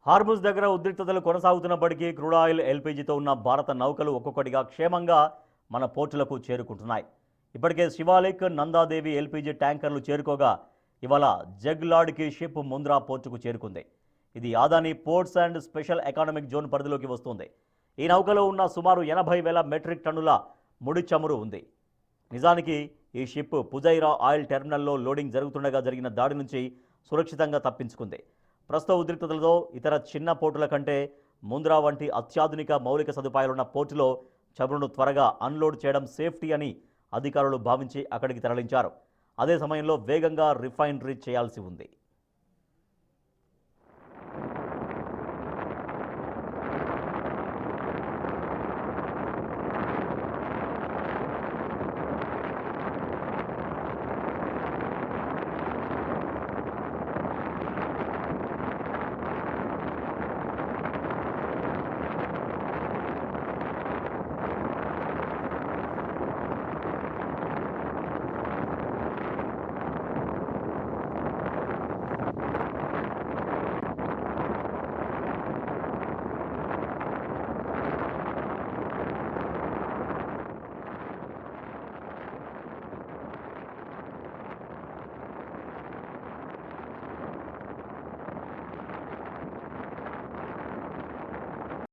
Hormuz దగ్గర ఉద్రిక్తతలు కొనసాగుతున్నప్పటికీ crude oil ఎల్పీజీతో ఉన్న భారత నౌకలు ఒక్కొక్కటిగా క్షేమంగా మన పోర్టులకు చేరుకుంటున్నాయి. ఇప్పటికే శివాలిక్, నందాదేవి ఎల్పీజీ ట్యాంకర్లు చేరుకోగా ఇవాళ జగ్లాడ్కి షిప్ ముంద్రా పోర్టుకు చేరుకుంది. ఇది Adani ports and special economic zone పరిధిలోకి వస్తుంది. ఈ నౌకలో ఉన్న సుమారు 80,000 మెట్రిక్ టన్నుల ముడి చమురు ఉంది. నిజానికి ఈ షిప్ పుజైరా ఆయిల్ టెర్మినల్లో లోడింగ్ జరుగుతుండగా జరిగిన దాడి నుంచి సురక్షితంగా తప్పించుకుంది. ప్రస్తుత ఉద్రిక్తతలతో ఇతర చిన్న పోర్టుల కంటే ముంద్రా వంటి అత్యాధునిక మౌలిక సదుపాయాలున్న పోర్టులో చమురును త్వరగా అన్లోడ్ చేయడం సేఫ్టీ అని అధికారులు భావించి అక్కడికి తరలించారు. అదే సమయంలో వేగంగా రిఫైనరీ చేయాల్సి ఉంది.